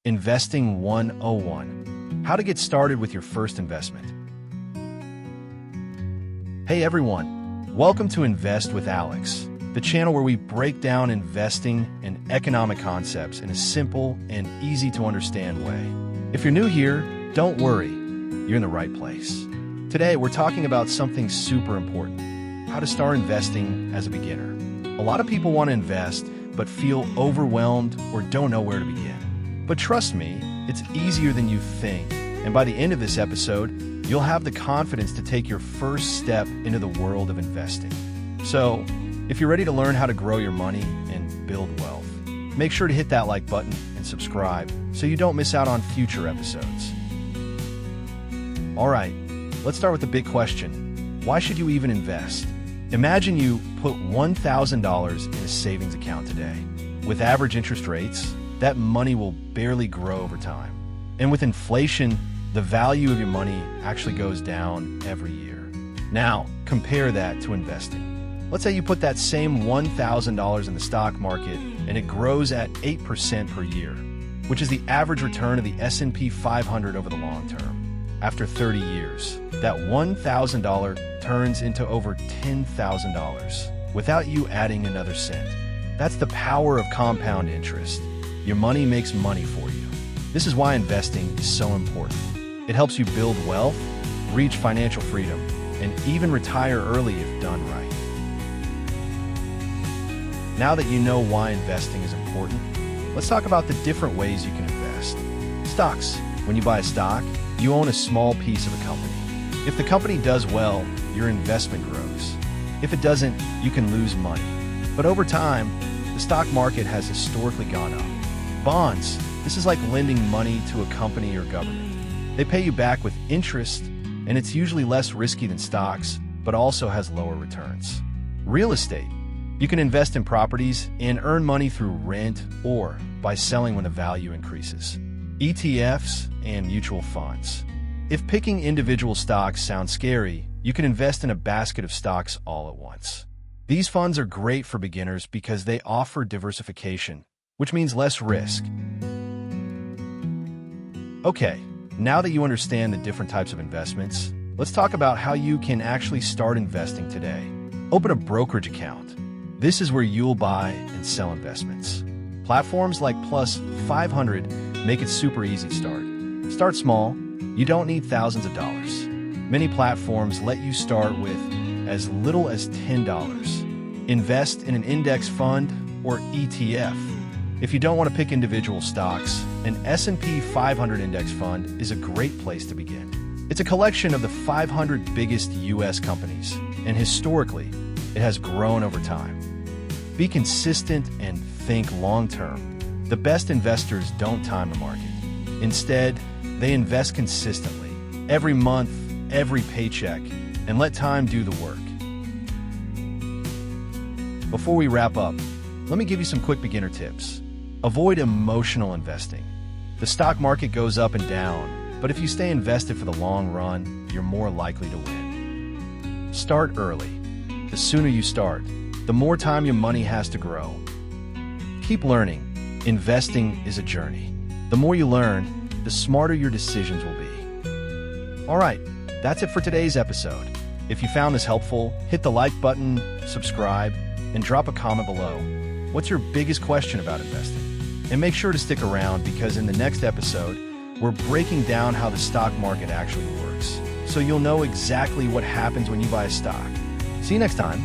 Investing 101. How to get started with your first investment. Hey everyone, welcome to Invest with Alex, the channel where we break down investing and economic concepts in a simple and easy to understand way. If you're new here, don't worry, you're in the right place. Today we're talking about something super important, how to start investing as a beginner. A lot of people want to invest but feel overwhelmed or don't know where to begin. But trust me, it's easier than you think, and by the end of this episode, you'll have the confidence to take your first step into the world of investing. So, if you're ready to learn how to grow your money and build wealth, make sure to hit that like button and subscribe so you don't miss out on future episodes. Alright, let's start with the big question. Why should you even invest? Imagine you put $1,000 in a savings account today. With average interest rates, that money will barely grow over time. And with inflation, the value of your money actually goes down every year. Now, compare that to investing. Let's say you put that same $1,000 in the stock market and it grows at 8% per year, which is the average return of the S&P 500 over the long term. After 30 years, that $1,000 turns into over $10,000 without you adding another cent. That's the power of compound interest. Your money makes money for you. This is why investing is so important. It helps you build wealth, reach financial freedom, and even retire early if done right. Now that you know why investing is important, let's talk about the different ways you can invest. Stocks. When you buy a stock, you own a small piece of a company. If the company does well, your investment grows. If it doesn't, you can lose money. But over time, the stock market has historically gone up. Bonds. This is like lending money to a company or government. They pay you back with interest, and it's usually less risky than stocks, but also has lower returns. Real estate. You can invest in properties and earn money through rent or by selling when the value increases. ETFs and mutual funds. If picking individual stocks sounds scary, you can invest in a basket of stocks all at once. These funds are great for beginners because they offer diversification, which means less risk. Okay, now that you understand the different types of investments, let's talk about how you can actually start investing today. Open a brokerage account. This is where you'll buy and sell investments. Platforms like Plus 500 make it super easy to start. Start small. You don't need thousands of dollars. Many platforms let you start with as little as $10. Invest in an index fund or ETF. If you don't want to pick individual stocks, an S&P 500 index fund is a great place to begin. It's a collection of the 500 biggest U.S. companies, and historically, it has grown over time. Be consistent and think long-term. The best investors don't time the market. Instead, they invest consistently, every month, every paycheck, and let time do the work. Before we wrap up, let me give you some quick beginner tips. Avoid emotional investing. The stock market goes up and down, but if you stay invested for the long run, you're more likely to win. Start early. The sooner you start, the more time your money has to grow. Keep learning. Investing is a journey. The more you learn, the smarter your decisions will be. All right, that's it for today's episode. If you found this helpful, hit the like button, subscribe, and drop a comment below. What's your biggest question about investing? And make sure to stick around because in the next episode, we're breaking down how the stock market actually works, so you'll know exactly what happens when you buy a stock. See you next time.